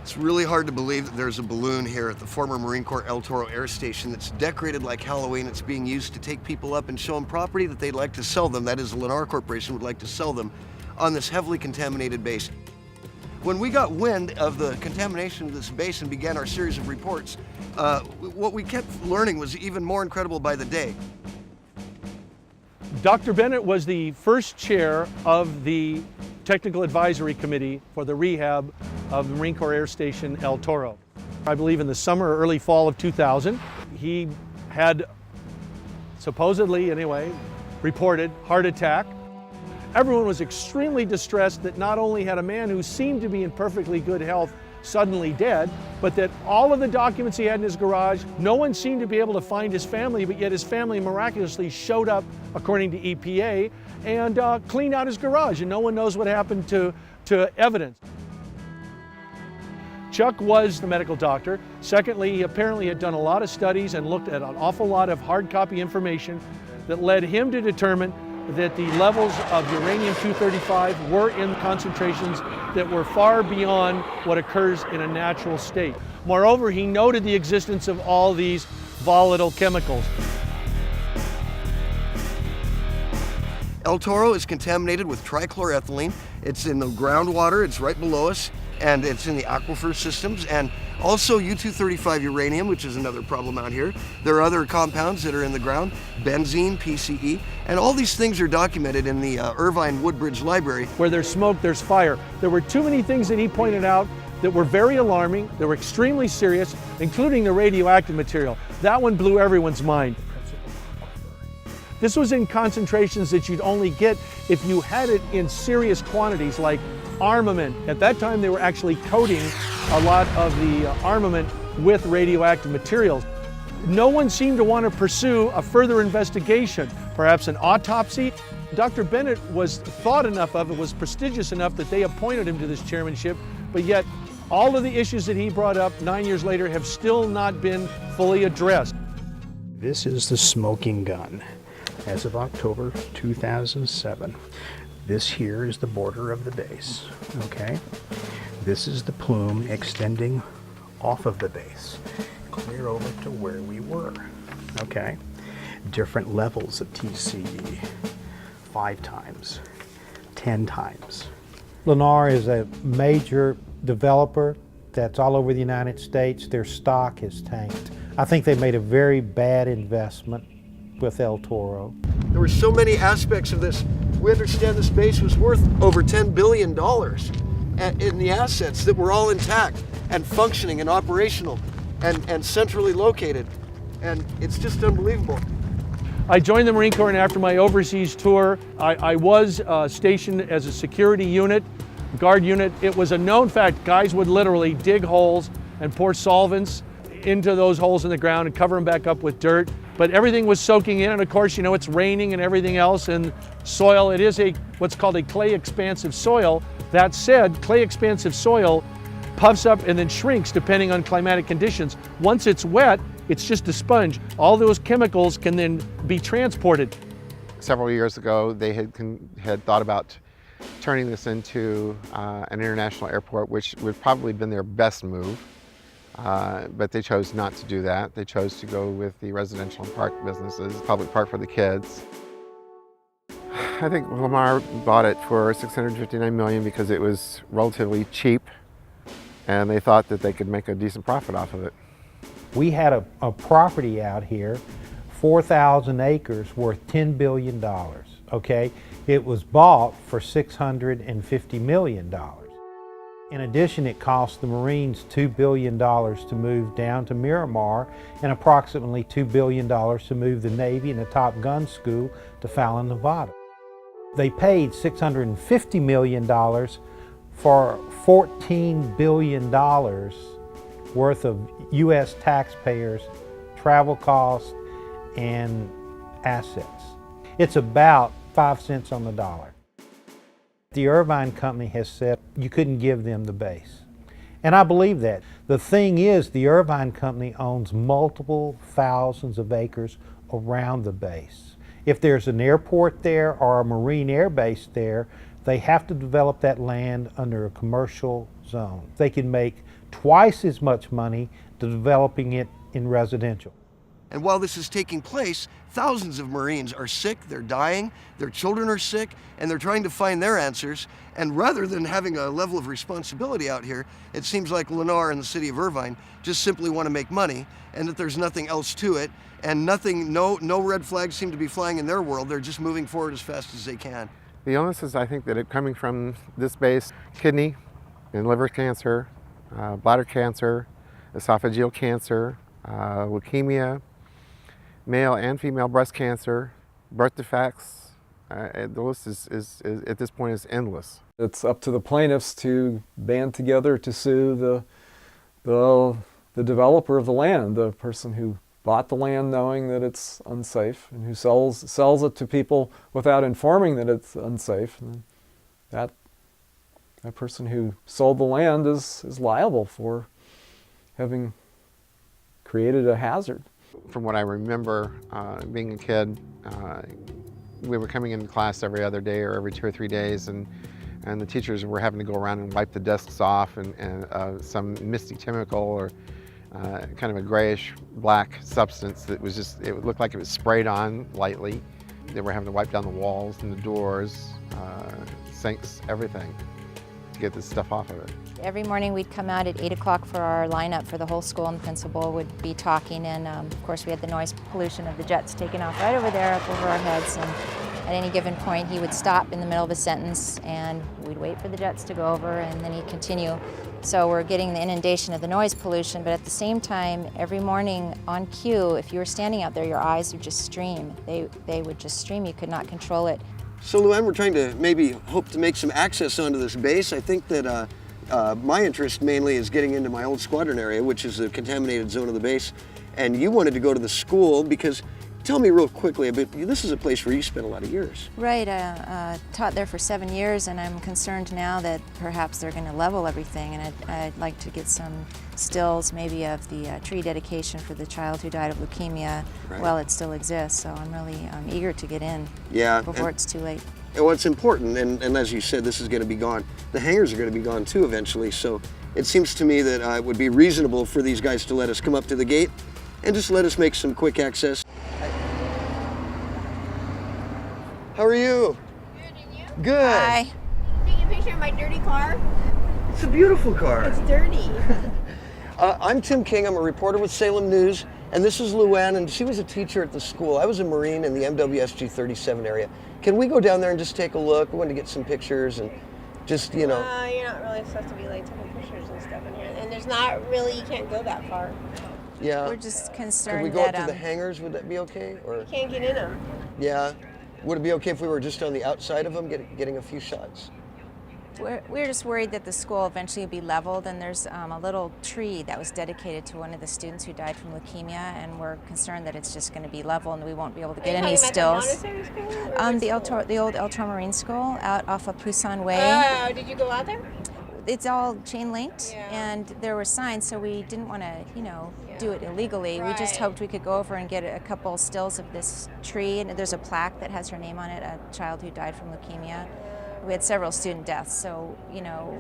It's really hard to believe that there's a balloon here at the former Marine Corps El Toro Air Station that's decorated like Halloween. It's being used to take people up and show them property that they'd like to sell them. That is, the Lennar Corporation would like to sell them on this heavily contaminated base. When we got wind of the contamination of this base and began our series of reports, what we kept learning was even more incredible by the day. Dr. Bennett was the first chair of the Technical Advisory Committee for the rehab of the Marine Corps Air Station El Toro. I believe in the summer or early fall of 2000, he had supposedly, anyway, reported heart attack. Everyone was extremely distressed that not only had a man who seemed to be in perfectly good health suddenly dead, but that all of the documents he had in his garage, no one seemed to be able to find his family, but yet his family miraculously showed up, according to EPA, and cleaned out his garage, and no one knows what happened to evidence. Chuck was the medical doctor. Secondly, he apparently had done a lot of studies and looked at an awful lot of hard copy information that led him to determine that the levels of uranium-235 were in concentrations that were far beyond what occurs in a natural state. Moreover, he noted the existence of all these volatile chemicals. El Toro is contaminated with trichloroethylene. It's in the groundwater, it's right below us, and it's in the aquifer systems, and also U-235 uranium, which is another problem out here. There are other compounds that are in the ground, benzene, PCE, and all these things are documented in the Irvine Woodbridge Library. Where there's smoke, there's fire. There were too many things that he pointed out that were very alarming, that were extremely serious, including the radioactive material. That one blew everyone's mind. This was in concentrations that you'd only get if you had it in serious quantities, like armament. At that time, they were actually coating a lot of the armament with radioactive materials. No one seemed to want to pursue a further investigation, perhaps an autopsy. Dr. Bennett was thought enough of, it was prestigious enough that they appointed him to this chairmanship, but yet all of the issues that he brought up 9 years later have still not been fully addressed. This is the smoking gun. As of October 2007, this here is the border of the base, okay? This is the plume extending off of the base, clear over to where we were, okay? Different levels of TCE, 5 times, 10 times. Lennar is a major developer that's all over the United States. Their stock has tanked. I think they made a very bad investment with El Toro. There were so many aspects of this. We understand this base was worth over $10 billion in the assets that were all intact and functioning and operational and centrally located. And it's just unbelievable. I joined the Marine Corps, and after my overseas tour, I was stationed as a security unit, guard unit. It was a known fact, guys would literally dig holes and pour solvents into those holes in the ground and cover them back up with dirt. But everything was soaking in, and of course, you know, it's raining and everything else, and soil, it is what's called a clay expansive soil. That said, clay expansive soil puffs up and then shrinks depending on climatic conditions. Once it's wet, it's just a sponge. All those chemicals can then be transported. Several years ago, they had thought about turning this into an international airport, which would probably have been their best move. But they chose not to do that. They chose to go with the residential and park businesses, public park for the kids. I think Lennar bought it for $659 million because it was relatively cheap, and they thought that they could make a decent profit off of it. We had a property out here, 4,000 acres worth $10 billion, okay? It was bought for $650 million. In addition, it cost the Marines $2 billion to move down to Miramar and approximately $2 billion to move the Navy and the Top Gun School to Fallon, Nevada. They paid $650 million for $14 billion worth of U.S. taxpayers' travel costs and assets. It's about 5 cents on the dollar. The Irvine Company has said you couldn't give them the base. And I believe that. The thing is, the Irvine Company owns multiple thousands of acres around the base. If there's an airport there or a Marine Air Base there, they have to develop that land under a commercial zone. They can make twice as much money to developing it in residential. And while this is taking place, thousands of Marines are sick, they're dying, their children are sick, and they're trying to find their answers. And rather than having a level of responsibility out here, it seems like Lennar and the city of Irvine just simply want to make money, and that there's nothing else to it, and no red flags seem to be flying in their world. They're just moving forward as fast as they can. The illnesses, I think, that are coming from this base: kidney and liver cancer, bladder cancer, esophageal cancer, leukemia, male and female breast cancer, birth defects. The list is at this point is endless. It's up to the plaintiffs to band together to sue the developer of the land, the person who bought the land knowing that it's unsafe and who sells it to people without informing that it's unsafe. And that person who sold the land is liable for having created a hazard. From what I remember being a kid, we were coming into class every other day or every 2 or 3 days, and the teachers were having to go around and wipe the desks off, and some misty chemical or kind of a grayish black substance that was just, it looked like it was sprayed on lightly. They were having to wipe down the walls and the doors, sinks, everything to get this stuff off of it. Every morning we'd come out at 8 o'clock for our lineup for the whole school, and the principal would be talking, and of course we had the noise pollution of the jets taking off right over there up over our heads, and at any given point he would stop in the middle of a sentence and we'd wait for the jets to go over, and then he'd continue. So we're getting the inundation of the noise pollution, but at the same time, every morning on cue, if you were standing out there, your eyes would just stream. They would just stream. You could not control it. So Luann, we're trying to maybe hope to make some access onto this base. I think that my interest mainly is getting into my old squadron area, which is the contaminated zone of the base. And you wanted to go to the school because, tell me real quickly, this is a place where you spent a lot of years. Right, taught there for 7 years, and I'm concerned now that perhaps they're going to level everything, and I'd like to get some stills maybe of the tree dedication for the child who died of leukemia while it still exists. So I'm really eager to get in before it's too late. And what's important, and as you said, this is going to be gone. The hangars are going to be gone too eventually, so it seems to me that it would be reasonable for these guys to let us come up to the gate and just let us make some quick access. How are you? Good, and you? Good. Hi. Take a picture of my dirty car. It's a beautiful car. It's dirty. I'm Tim King. I'm a reporter with Salem News, and this is Luann, and she was a teacher at the school. I was a Marine in the MWSG 37 area. Can we go down there and just take a look? We want to get some pictures and just, you know. You're not really supposed to be like taking pictures and stuff in here, and there's not really, you can't go that far. Yeah. We're just concerned Could we go that up to the hangars? Would that be okay? Or You can't get in them. yeah. Would it be okay if we were just on the outside of them, getting a few shots? we're just worried that the school eventually will be leveled, and there's a little tree that was dedicated to one of the students who died from leukemia, and we're concerned that it's just going to be level and we won't be able to get any stills. The old El Toro Marine School out off of Poussin Way. Oh, did you go out there? It's all chain linked, and there were signs, so we didn't want to, do it illegally. We just hoped we could go over and get a couple stills of this tree, and there's a plaque that has her name on it, a child who died from leukemia. We had several student deaths, so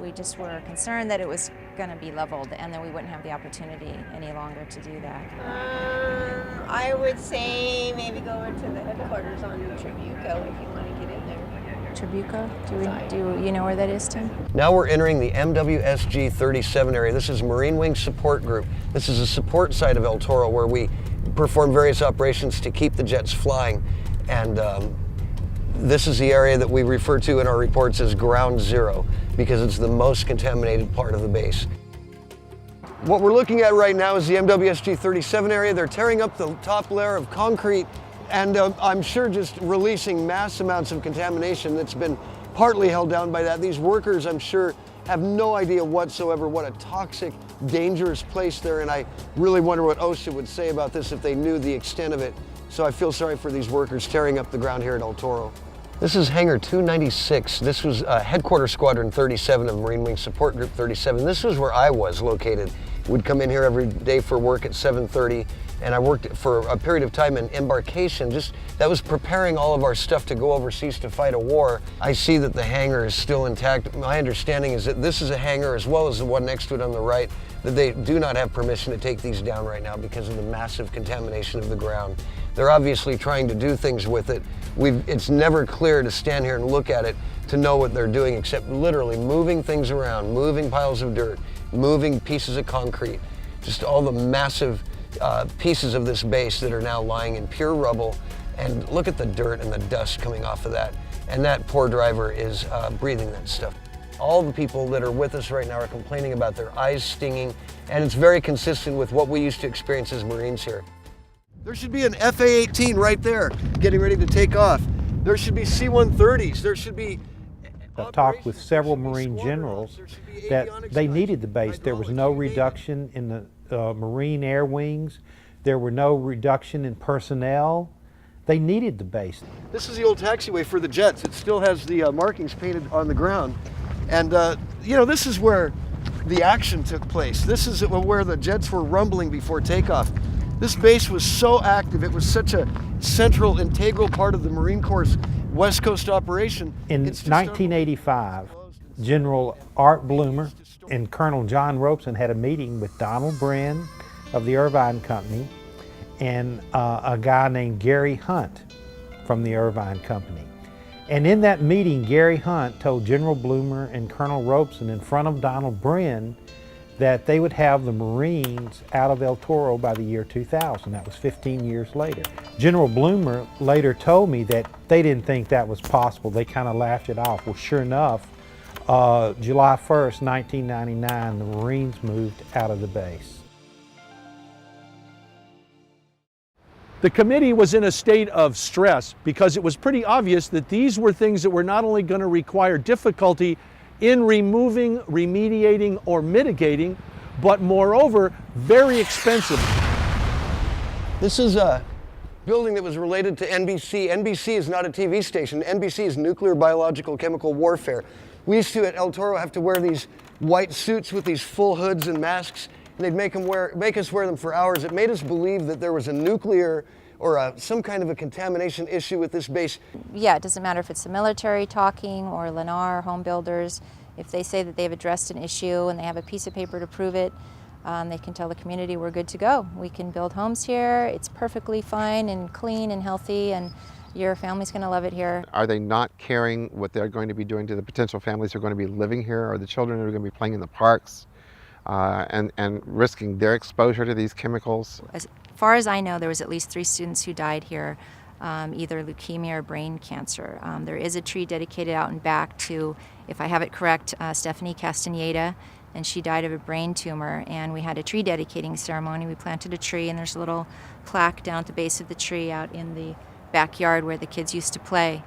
we just were concerned that it was going to be leveled, and then we wouldn't have the opportunity any longer to do that. I would say maybe go over to the headquarters on Tribuco if you want to get in there. Tribuco? Do you know where that is, Tim? Now we're entering the MWSG 37 area. This is Marine Wing Support Group. This is a support site of El Toro where we perform various operations to keep the jets flying. And this is the area that we refer to in our reports as Ground Zero because it's the most contaminated part of the base. What we're looking at right now is the MWSG 37 area. They're tearing up the top layer of concrete and I'm sure just releasing mass amounts of contamination that's been partly held down by that. These workers, I'm sure, have no idea whatsoever what a toxic, dangerous place they're in. I really wonder what OSHA would say about this if they knew the extent of it. So I feel sorry for these workers tearing up the ground here at El Toro. This is Hangar 296. This was Headquarters Squadron 37 of Marine Wing Support Group 37. This was where I was located. We'd come in here every day for work at 7:30 and I worked for a period of time in embarkation. That was preparing all of our stuff to go overseas to fight a war. I see that the hangar is still intact. My understanding is that this is a hangar, as well as the one next to it on the right, that they do not have permission to take these down right now because of the massive contamination of the ground. They're obviously trying to do things with it. It's never clear to stand here and look at it to know what they're doing, except literally moving things around, moving piles of dirt, moving pieces of concrete, just all the massive pieces of this base that are now lying in pure rubble. And look at the dirt and the dust coming off of that. And that poor driver is breathing that stuff. All the people that are with us right now are complaining about their eyes stinging, and it's very consistent with what we used to experience as Marines here. There should be an FA-18 right there, getting ready to take off. There should be C-130s. There should be... I've talked with several Marine generals that they needed the base. There was no reduction in the Marine air wings. There were no reduction in personnel. They needed the base. This is the old taxiway for the jets. It still has the markings painted on the ground. And this is where the action took place. This is where the jets were rumbling before takeoff. This base was so active. It was such a central, integral part of the Marine Corps' West Coast operation. In 1985, General Art Bloomer and Colonel John Robeson had a meeting with Donald Brin of the Irvine Company and a guy named Gary Hunt from the Irvine Company. And in that meeting, Gary Hunt told General Bloomer and Colonel Robeson in front of Donald Brin that they would have the Marines out of El Toro by the year 2000. That was 15 years later. General Bloomer later told me that they didn't think that was possible. They kind of laughed it off. Well, sure enough, July 1st, 1999, the Marines moved out of the base. The committee was in a state of stress because it was pretty obvious that these were things that were not only going to require difficulty in removing, remediating, or mitigating, but moreover, very expensive. This is a building that was related to NBC. NBC is not a TV station. NBC is nuclear, biological, chemical warfare. We used to, at El Toro, have to wear these white suits with these full hoods and masks, and they'd make us wear them for hours. It made us believe that there was a nuclear or some kind of a contamination issue with this base. Yeah, it doesn't matter if it's the military talking or Lennar, home builders. If they say that they've addressed an issue and they have a piece of paper to prove it, they can tell the community we're good to go. We can build homes here. It's perfectly fine and clean and healthy, and your family's going to love it here. Are they not caring what they're going to be doing to the potential families who are going to be living here, or the children who are going to be playing in the parks, and risking their exposure to these chemicals? As far as I know, there was at least 3 students who died here, either leukemia or brain cancer. There is a tree dedicated out and back to, if I have it correct, Stephanie Castaneda, and she died of a brain tumor, and we had a tree dedicating ceremony. We planted a tree, and there's a little plaque down at the base of the tree out in the backyard where the kids used to play.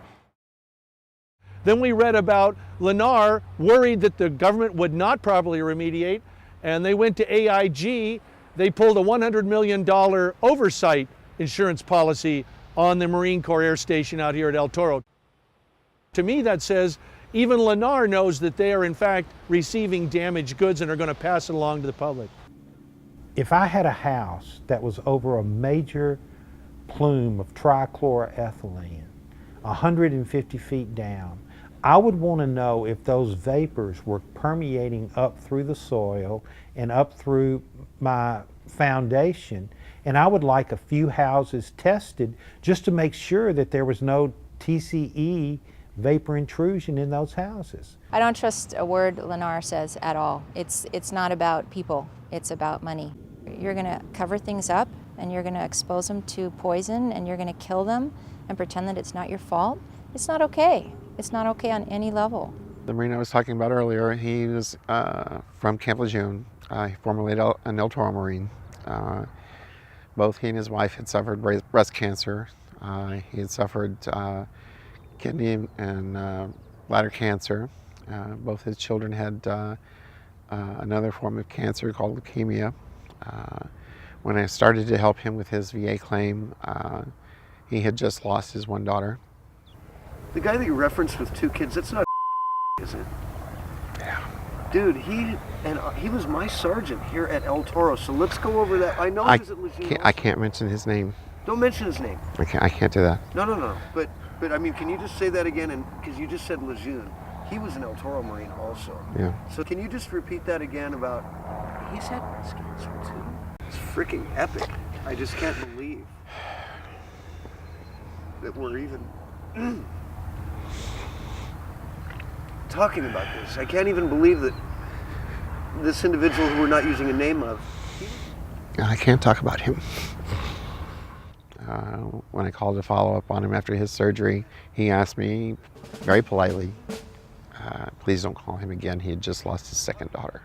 Then we read about Lennar worried that the government would not properly remediate, and they went to AIG. They pulled a $100 million oversight insurance policy on the Marine Corps Air Station out here at El Toro. To me, that says even Lennar knows that they are in fact receiving damaged goods and are going to pass it along to the public. If I had a house that was over a major plume of trichloroethylene, 150 feet down, I would want to know if those vapors were permeating up through the soil and up through my foundation, and I would like a few houses tested just to make sure that there was no TCE vapor intrusion in those houses. I don't trust a word Lennar says at all. It's not about people, it's about money. You're going to cover things up, and you're going to expose them to poison, and you're going to kill them and pretend that it's not your fault. It's not okay. It's not okay on any level. The Marine I was talking about earlier, he was from Camp Lejeune, formerly an El Toro Marine. Both he and his wife had suffered breast cancer. He had suffered kidney and bladder cancer. Both his children had another form of cancer called leukemia. When I started to help him with his VA claim, he had just lost his one daughter. The guy that you referenced with 2 kids, that's not is it? Yeah. Dude, he was my sergeant here at El Toro, so let's go over that. I know he was at Lejeune. I can't mention his name. Don't mention his name. I can't do that. No. But I mean, can you just say that again? And because you just said Lejeune, he was an El Toro Marine also. Yeah. So can you just repeat that again about? He's had breast cancer too. It's freaking epic. I just can't believe that we're even talking about this. I can't even believe that this individual who we're not using a name of. I can't talk about him. When I called to follow up on him after his surgery, he asked me very politely, please don't call him again. He had just lost his second daughter.